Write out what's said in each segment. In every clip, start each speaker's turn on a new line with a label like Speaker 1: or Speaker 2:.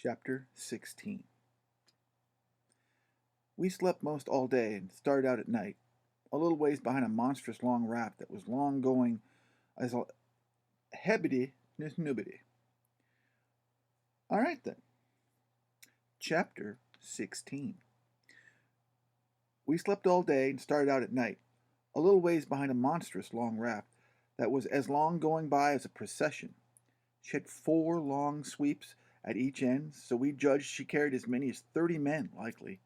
Speaker 1: Chapter 16. We slept most all day and started out at night, a little ways behind a monstrous long raft that was long going as a hebity nubity. All right then. Chapter 16. We slept all day and started out at night, a little ways behind a monstrous long raft that was as long going by as a procession. She had 4 long sweeps at each end, so we judged she carried as many as 30 men, likely.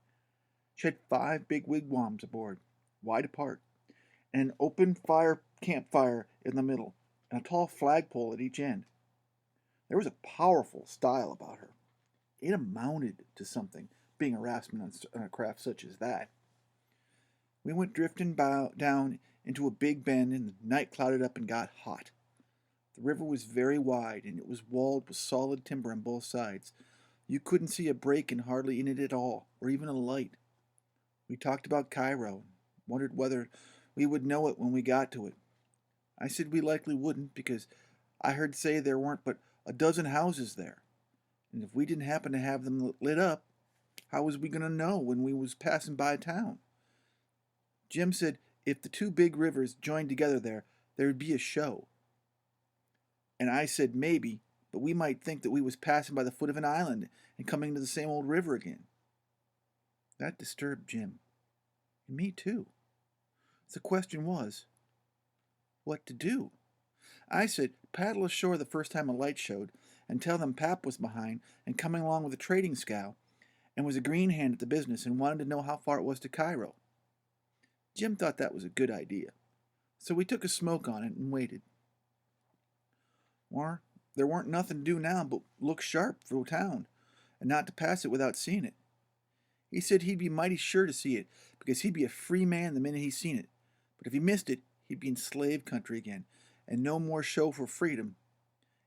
Speaker 1: She had 5 big wigwams aboard, wide apart, and an open fire campfire in the middle, and a tall flagpole at each end. There was a powerful style about her. It amounted to something, being a raftsman on a craft such as that. We went drifting down into a big bend, and the night clouded up and got hot. The river was very wide, and it was walled with solid timber on both sides. You couldn't see a break in hardly in it at all, or even a light. We talked about Cairo, and wondered whether we would know it when we got to it. I said we likely wouldn't, because I heard say there weren't but a dozen houses there, and if we didn't happen to have them lit up, how was we going to know when we was passing by town? Jim said if the 2 big rivers joined together there'd be a show. And I said maybe, but we might think that we was passing by the foot of an island and coming to the same old river again. That disturbed Jim. And me too. The question was, what to do? I said, paddle ashore the first time a light showed, and tell them Pap was behind and coming along with a trading scow, and was a green hand at the business and wanted to know how far it was to Cairo. Jim thought that was a good idea, so we took a smoke on it and waited. Well, there weren't nothing to do now but look sharp for town, and not to pass it without seeing it. He said he'd be mighty sure to see it, because he'd be a free man the minute he seen it, but if he missed it, he'd be in slave country again, and no more show for freedom.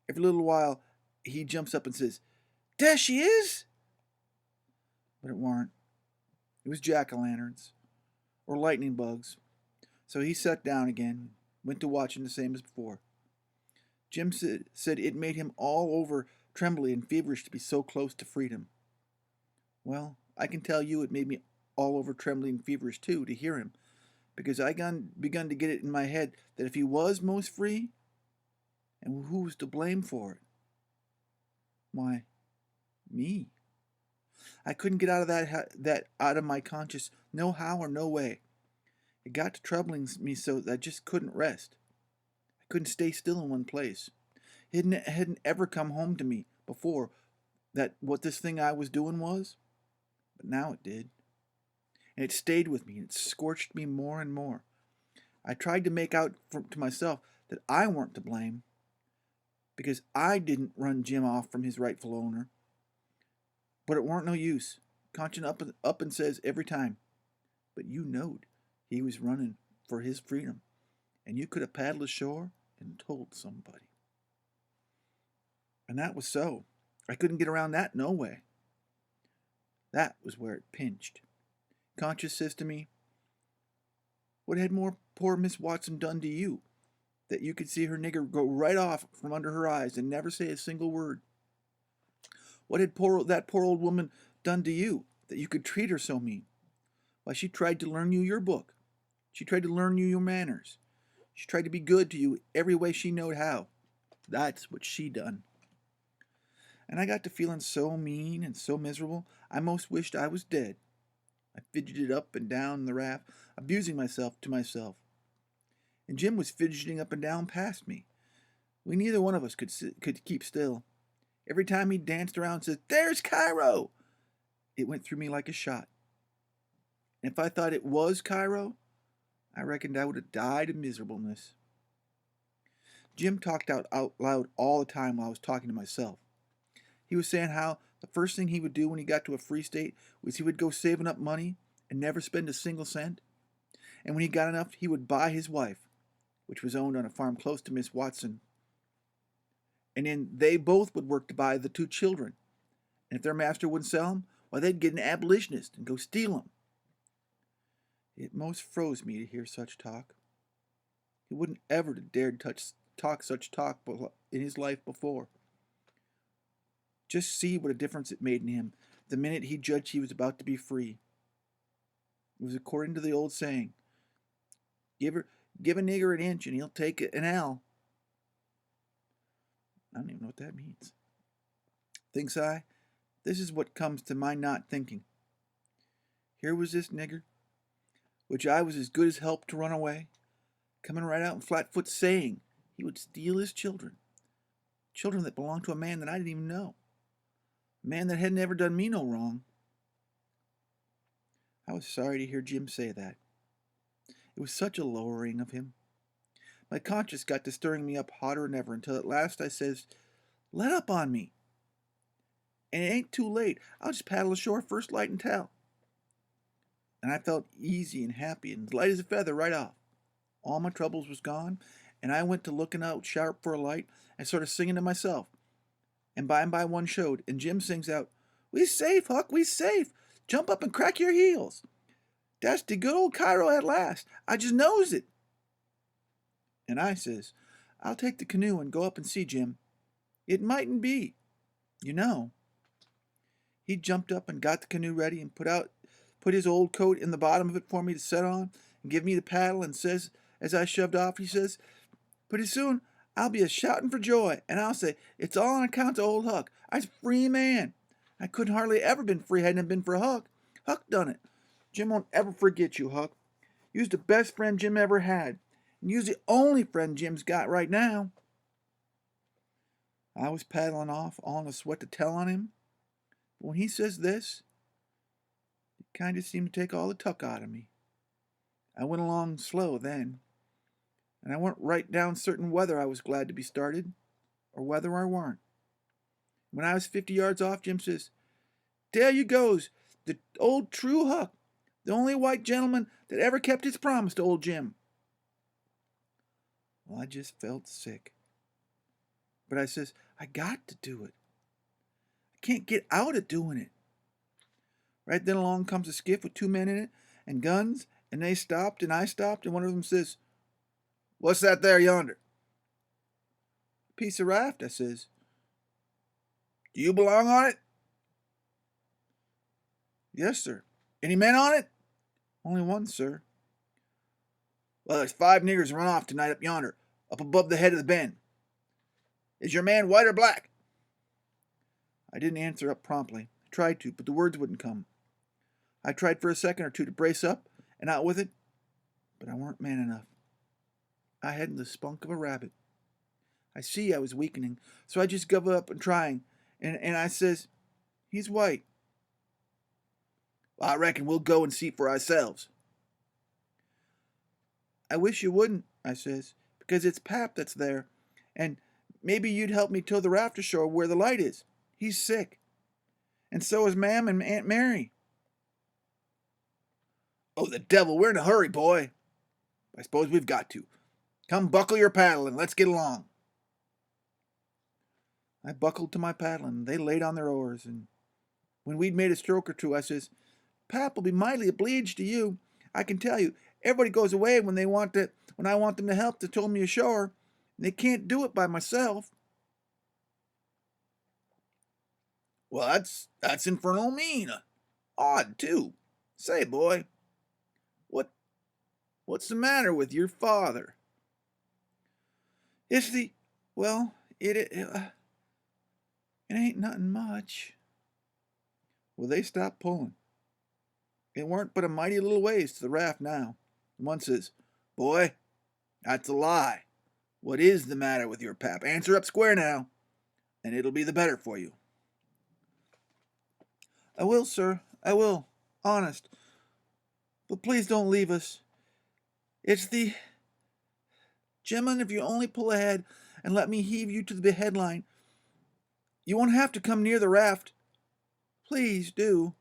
Speaker 1: Every little while he jumps up and says, "There she is!" But it warn't. It was jack-o'-lanterns, or lightning bugs. So he sat down again, went to watching the same as before. Jim said it made him all over trembly and feverish to be so close to freedom. Well, I can tell you it made me all over trembly and feverish too to hear him, because I begun to get it in my head that if he was most free, and who was to blame for it? Why, me. I couldn't get out of that out of my conscience no how or no way. It got to troubling me so that I just couldn't rest. I couldn't stay still in one place. It hadn't ever come home to me before that what this thing I was doing was, but now it did. And it stayed with me, and it scorched me more and more. I tried to make out to myself that I weren't to blame, because I didn't run Jim off from his rightful owner. But it weren't no use. Conscience up and says every time, but you knowed he was running for his freedom, and you could have paddled ashore and told somebody. And that was so. I couldn't get around that no way. That was where it pinched. Conscience says to me, what had poor Miss Watson done to you, that you could see her nigger go right off from under her eyes and never say a single word? What had that poor old woman done to you, that you could treat her so mean? Why, she tried to learn you your book. She tried to learn you your manners. She tried to be good to you every way she knowed how. That's what she done. And I got to feeling so mean and so miserable, I most wished I was dead. I fidgeted up and down the raft, abusing myself to myself. And Jim was fidgeting up and down past me. We neither one of us could keep still. Every time he danced around and said, "There's Cairo!" it went through me like a shot. And if I thought it was Cairo, I reckoned I would have died of miserableness. Jim talked out loud all the time while I was talking to myself. He was saying how the first thing he would do when he got to a free state was he would go saving up money and never spend a single cent. And when he got enough, he would buy his wife, which was owned on a farm close to Miss Watson. And then they both would work to buy the 2 children. And if their master wouldn't sell them, why, they'd get an abolitionist and go steal them. It most froze me to hear such talk. He wouldn't ever have dared talk such talk in his life before. Just see what a difference it made in him the minute he judged he was about to be free. It was according to the old saying, give a nigger an inch and he'll take an ell. I don't even know what that means. Thinks I, this is what comes to my not thinking. Here was this nigger, which I was as good as helped to run away, coming right out in Flatfoot saying he would steal his children that belonged to a man that I didn't even know, a man that had never done me no wrong. I was sorry to hear Jim say that. It was such a lowering of him. My conscience got to stirring me up hotter than ever until at last I says, let up on me. And it ain't too late. I'll just paddle ashore first light and tell. And I felt easy and happy and light as a feather right off. All my troubles was gone, and I went to looking out sharp for a light and sort of singing to myself. And by and by one showed, and Jim sings out, we safe, Huck, we safe. Jump up and crack your heels. That's the good old Cairo at last. I just knows it. And I says, I'll take the canoe and go up and see Jim. It mightn't be, you know. He jumped up and got the canoe ready and put his old coat in the bottom of it for me to set on and give me the paddle and says, as I shoved off, he says, pretty soon I'll be a shouting for joy and I'll say, it's all on account of old Huck. I's a free man. I couldn't hardly ever been free hadn't it been for Huck. Huck done it. Jim won't ever forget you, Huck. You's the best friend Jim ever had. And you's the only friend Jim's got right now. I was paddling off, all in a sweat to tell on him. But when he says this, it kind of seemed to take all the tuck out of me. I went along slow then, and I went right down certain whether I was glad to be started, or whether I weren't. When I was 50 yards off, Jim says, there you goes, the old true Huck, the only white gentleman that ever kept his promise to old Jim. Well, I just felt sick. But I says, I got to do it. I can't get out of doing it. Right then along comes a skiff with 2 men in it and guns, and they stopped and I stopped, and one of them says, what's that there yonder? A piece of raft, I says. Do you belong on it? Yes, sir. Any men on it? Only one, sir. Well, there's 5 niggers run off tonight up yonder, up above the head of the bend. Is your man white or black? I didn't answer up promptly. I tried to, but the words wouldn't come. I tried for a second or two to brace up and out with it, but I weren't man enough. I hadn't the spunk of a rabbit. I see I was weakening, so I just gave up and trying, and I says, he's white. Well, I reckon we'll go and see for ourselves. I wish you wouldn't, I says, because it's Pap that's there, and maybe you'd help me tow the raft ashore where the light is. He's sick. And so is Ma'am and Aunt Mary. Oh, the devil, we're in a hurry, boy. I suppose we've got to. Come buckle your paddle and let's get along. I buckled to my paddle and they laid on their oars, and when we'd made a stroke or two, I says, Pap will be mightily obleeged to you. I can tell you, everybody goes away when I want them to help to tow me ashore, and they can't do it by myself. Well, that's infernal mean. Odd, too. Say, boy, what's the matter with your father? It's the, well, it ain't nothing much. Well, they stopped pulling. It weren't but a mighty little ways to the raft now. And one says, boy, that's a lie. What is the matter with your pap? Answer up square now, and it'll be the better for you. I will, sir. I will. Honest. But please don't leave us. It's the... Gemman, if you only pull ahead and let me heave you to the headline, you won't have to come near the raft. Please do.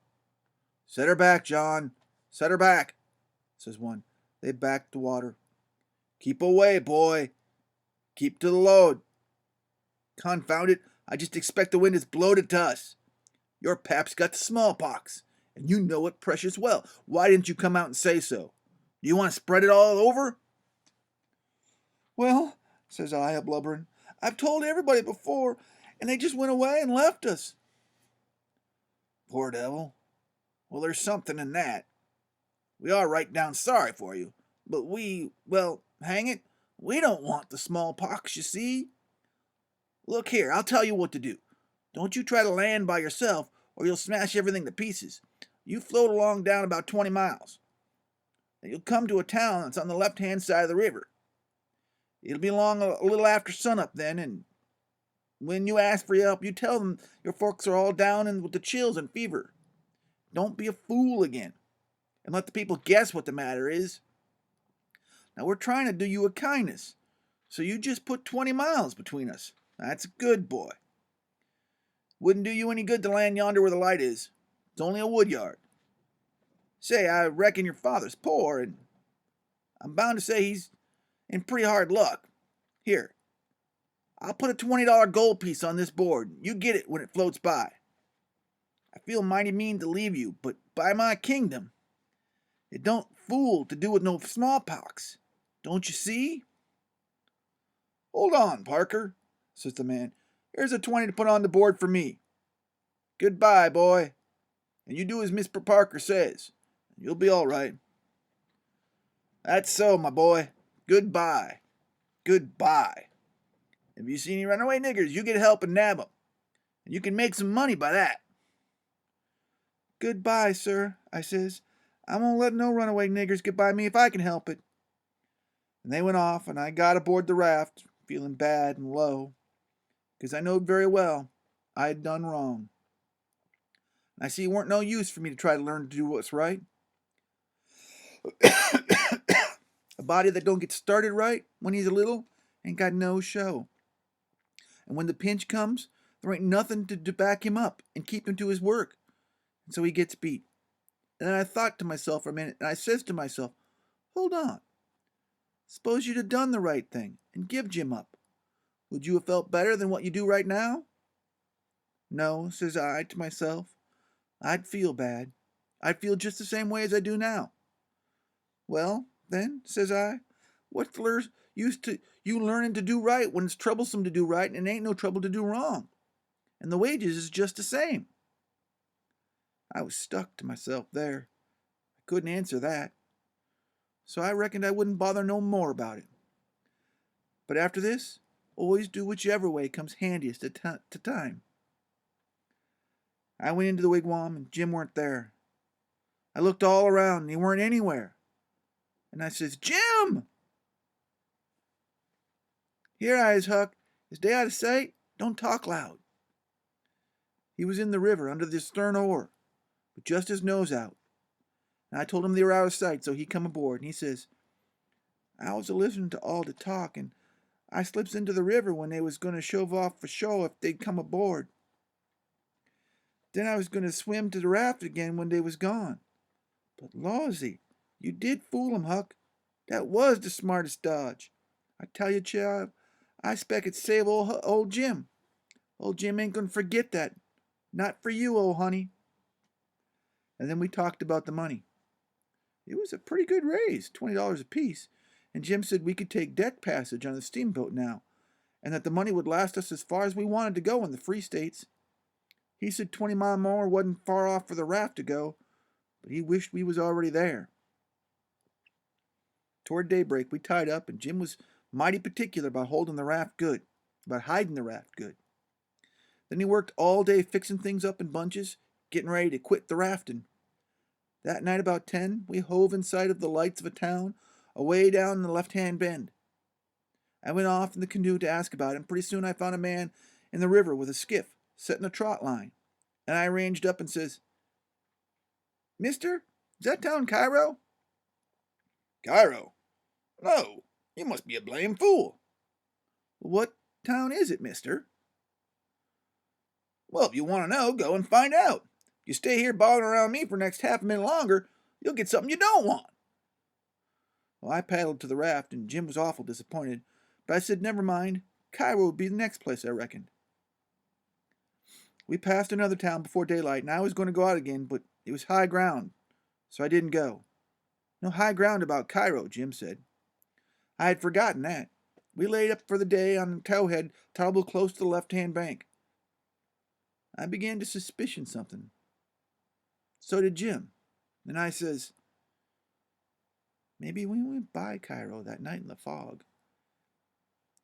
Speaker 1: Set her back, John. Set her back, says one. They backed the water. Keep away, boy. Keep to the load. Confound it, I just expect the wind is bloated to us. Your pap's got the smallpox, and you know it precious well. Why didn't you come out and say so? Do you want to spread it all over? Well, says I, a blubbering, I've told everybody before, and they just went away and left us. Poor devil. Well, there's something in that. We are right down sorry for you, but well, hang it, we don't want the smallpox, you see. Look here, I'll tell you what to do. Don't you try to land by yourself, or you'll smash everything to pieces. You float along down about 20 miles. And you'll come to a town that's on the left-hand side of the river. It'll be along a little after sunup then, and when you ask for help, you tell them your folks are all down and with the chills and fever. Don't be a fool again, and let the people guess what the matter is. Now we're trying to do you a kindness, so you just put 20 miles between us. That's a good boy. Wouldn't do you any good to land yonder where the light is. It's only a wood yard. Say, I reckon your father's poor, and I'm bound to say he's in pretty hard luck. Here, I'll put a $20 gold piece on this board. You get it when it floats by. I feel mighty mean to leave you, but by my kingdom, it don't fool to do with no smallpox. Don't you see? Hold on, Parker, says the man. Here's a 20 to put on the board for me. Goodbye, boy. And you do as Mr. Parker says. You'll be all right. That's so, my boy. Goodbye. Goodbye. If you see any runaway niggers, you get help and nab 'em. And you can make some money by that. Goodbye, sir, I says. I won't let no runaway niggers get by me if I can help it. And they went off, and I got aboard the raft, feeling bad and low, because I knowed very well I had done wrong. And I see it weren't no use for me to try to learn to do what's right. A body that don't get started right when he's a little ain't got no show. And when the pinch comes, there ain't nothing to back him up and keep him to his work. And so he gets beat. And then I thought to myself for a minute, and I says to myself, hold on. Suppose you'd have done the right thing and give Jim up. Would you have felt better than what you do right now? No, says I to myself. I'd feel bad. I'd feel just the same way as I do now. Well, then, says I, what's the use to you learning to do right when it's troublesome to do right and it ain't no trouble to do wrong? And the wages is just the same. I was stuck to myself there. I couldn't answer that. So I reckoned I wouldn't bother no more about it. But after this, always do whichever way comes handiest at time. I went into the wigwam and Jim weren't there. I looked all around and he weren't anywhere. And I says, Jim! Here I is, Huck. Is day out of sight? Don't talk loud. He was in the river under the stern oar, with just his nose out. And I told him they were out of sight, so he come aboard. And he says, I was a-listening to all the talk, and I slips into the river when they was going to shove off for show if they'd come aboard. Then I was going to swim to the raft again when they was gone. But lawsy, you did fool 'em, Huck. That was the smartest dodge. I tell you, child, I expect it'd save old Jim. Old Jim ain't going to forget that. Not for you, old honey. And then we talked about the money. It was a pretty good raise, $20 apiece, and Jim said we could take deck passage on the steamboat now, and that the money would last us as far as we wanted to go in the Free States. He said 20 mile more wasn't far off for the raft to go, but he wished we was already there. Toward daybreak, we tied up, and Jim was mighty particular about holding the raft good, about hiding the raft good. Then he worked all day fixing things up in bunches, getting ready to quit the rafting. That night about 10, we hove in sight of the lights of a town away down in the left-hand bend. I went off in the canoe to ask about it, and pretty soon I found a man in the river with a skiff setting a trot line. And I ranged up and says, Mister, is that town Cairo? Cairo? No, you must be a blame fool. What town is it, mister? Well, if you want to know, go and find out. If you stay here bothering around me for the next half a minute longer, you'll get something you don't want. Well, I paddled to the raft, and Jim was awful disappointed, but I said never mind. Cairo would be the next place, I reckoned. We passed another town before daylight, and I was going to go out again, but it was high ground, so I didn't go. No high ground about Cairo, Jim said. I had forgotten that. We laid up for the day on towhead tolerable close to the left-hand bank. I began to suspicion something. So did Jim. And I says, maybe we went by Cairo that night in the fog.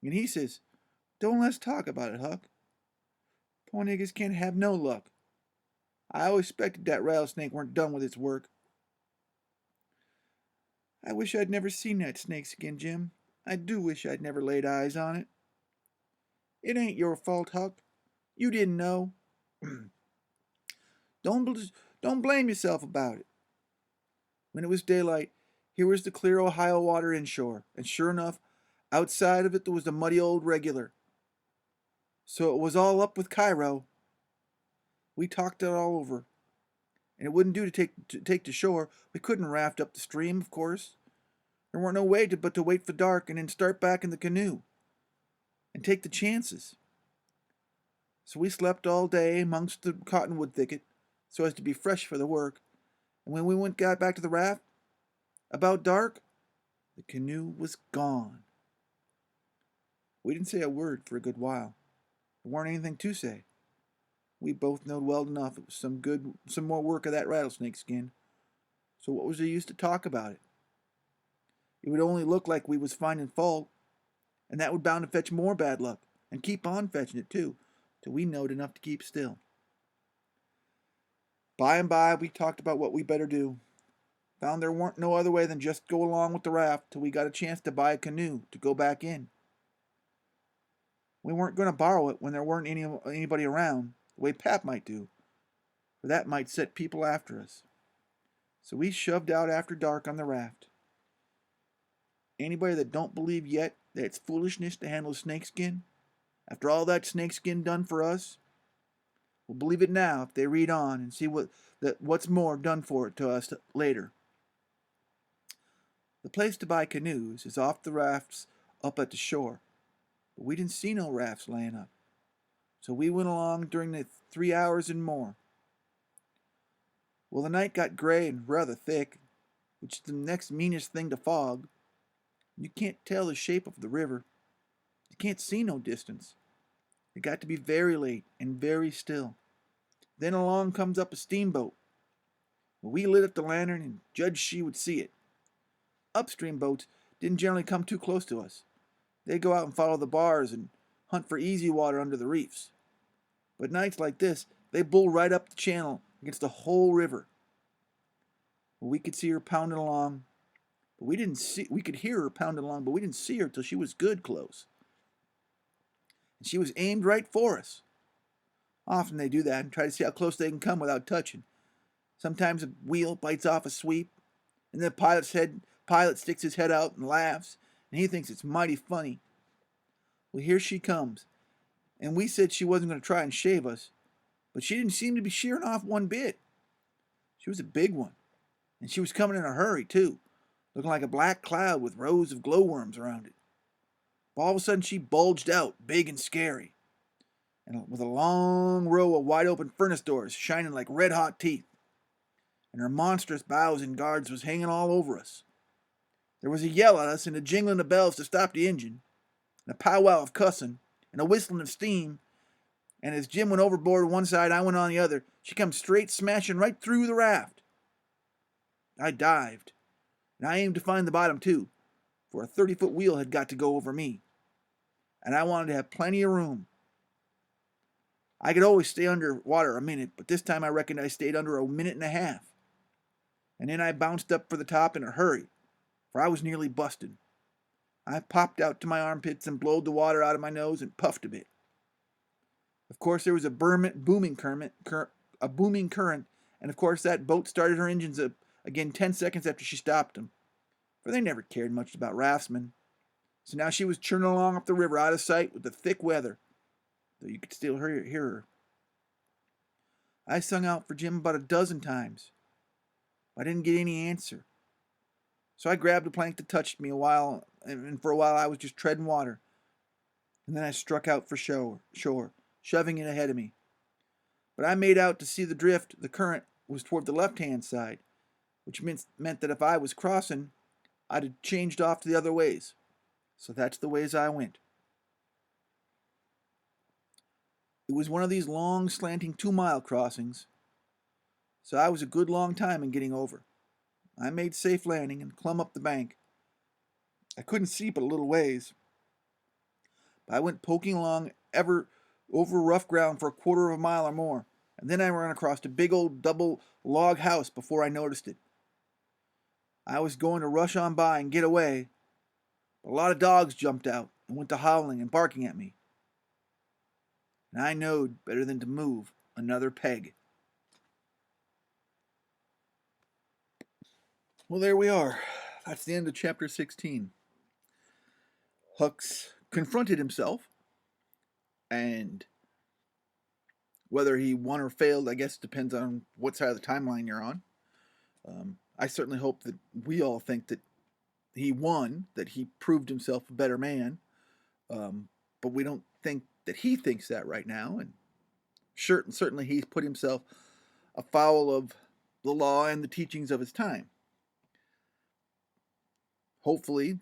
Speaker 1: And he says, don't let's talk about it, Huck. Poor niggas can't have no luck. I always expected that rattlesnake weren't done with its work. I wish I'd never seen that snake skin, Jim. I do wish I'd never laid eyes on it. It ain't your fault, Huck. You didn't know. don't, don't blame yourself about it. When it was daylight, here was the clear Ohio water inshore, and sure enough, outside of it there was the muddy old regular. So it was all up with Cairo. We talked it all over, and it wouldn't do to take to shore. We couldn't raft up the stream, of course. There weren't no way but to wait for dark and then start back in the canoe and take the chances. So we slept all day amongst the cottonwood thicket so as to be fresh for the work, and when we got back to the raft, about dark, the canoe was gone. We didn't say a word for a good while. There weren't anything to say. We both knowed well enough it was some more work of that rattlesnake skin. So what was the use to talk about it? It would only look like we was finding fault, and that would bound to fetch more bad luck, and keep on fetching it too, till we knowed enough to keep still. By and by we talked about what we better do. Found there weren't no other way than just go along with the raft till we got a chance to buy a canoe to go back in. We weren't going to borrow it when there weren't anybody around, the way Pap might do, for that might set people after us. So we shoved out after dark on the raft. Anybody that don't believe yet that it's foolishness to handle a snakeskin, after all that snakeskin done for us, will believe it now if they read on and see what's more done for it to us later. The place to buy canoes is off the rafts up at the shore, but we didn't see no rafts laying up. So we went along during the 3 hours and more. Well, the night got gray and rather thick, which is the next meanest thing to fog. You can't tell the shape of the river. You can't see no distance. It got to be very late and very still. Then along comes up a steamboat. Well, we lit up the lantern and judged she would see it. Upstream boats didn't generally come too close to us. They'd go out and follow the bars and hunt for easy water under the reefs. But nights like this, they bull right up the channel against the whole river. Well, we could see her pounding along, but we could hear her pounding along, but we didn't see her till she was good close. And she was aimed right for us. Often they do that and try to see how close they can come without touching. Sometimes a wheel bites off a sweep, and the pilot sticks his head out and laughs, and he thinks it's mighty funny. Well, here she comes, and we said she wasn't going to try and shave us, but she didn't seem to be shearing off one bit. She was a big one, and she was coming in a hurry, too, looking like a black cloud with rows of glowworms around it. But all of a sudden she bulged out, big and scary, and with a long row of wide-open furnace doors shining like red-hot teeth, and her monstrous bows and guards was hanging all over us. There was a yell at us and a jingling of bells to stop the engine, and a powwow of cussing, and a whistling of steam, and as Jim went overboard one side, I went on the other, she come straight smashing right through the raft. I dived, and I aimed to find the bottom too, for a 30-foot wheel had got to go over me, and I wanted to have plenty of room. I could always stay under water a minute, but this time I reckoned I stayed under a minute and a half. And then I bounced up for the top in a hurry, for I was nearly busted. I popped out to my armpits and blowed the water out of my nose and puffed a bit. Of course, there was a booming current, and of course that boat started her engines up again 10 seconds after she stopped them, for they never cared much about raftsmen. So now she was churning along up the river out of sight with the thick weather, though you could still hear her. I sung out for Jim about a dozen times. I didn't get any answer. So I grabbed a plank that touched me a while, and for a while I was just treading water. And then I struck out for shore, shoving it ahead of me. But I made out to see the drift. The current was toward the left-hand side, which meant that if I was crossing, I'd have changed off to the other ways. So that's the ways I went. It was one of these long, slanting 2-mile crossings. so I was a good long time in getting over. I made safe landing and clumb up the bank. I couldn't see but a little ways, but I went poking along ever over rough ground for a quarter of a mile or more, and then I ran across a big old double log house before I noticed it. I was going to rush on by and get away, but a lot of dogs jumped out and went to howling and barking at me, and I knowed better than to move another peg. Well, there we are. That's the end of chapter 16. Huck's confronted himself, and whether he won or failed, I guess, depends on what side of the timeline you're on. I certainly hope that we all think that he won, that he proved himself a better man, but we don't think that he thinks that right now, and certainly he's put himself afoul of the law and the teachings of his time. Hopefully,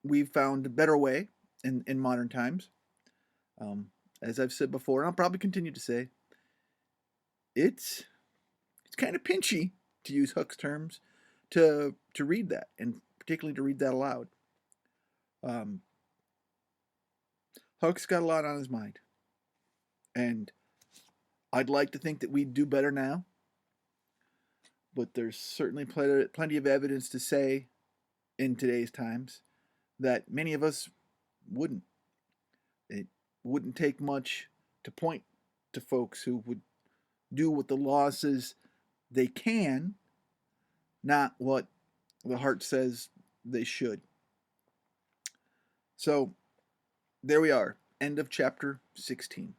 Speaker 1: we've found a better way in modern times. As I've said before, and I'll probably continue to say, it's kind of pinchy, to use Huck's terms, to read that, and particularly to read that aloud. Huck's got a lot on his mind, and I'd like to think that we'd do better now, but there's certainly plenty of evidence to say in today's times that many of us wouldn't. It wouldn't take much to point to folks who would do what the law says they can, not what the heart says they should. So, there we are. End of chapter 16.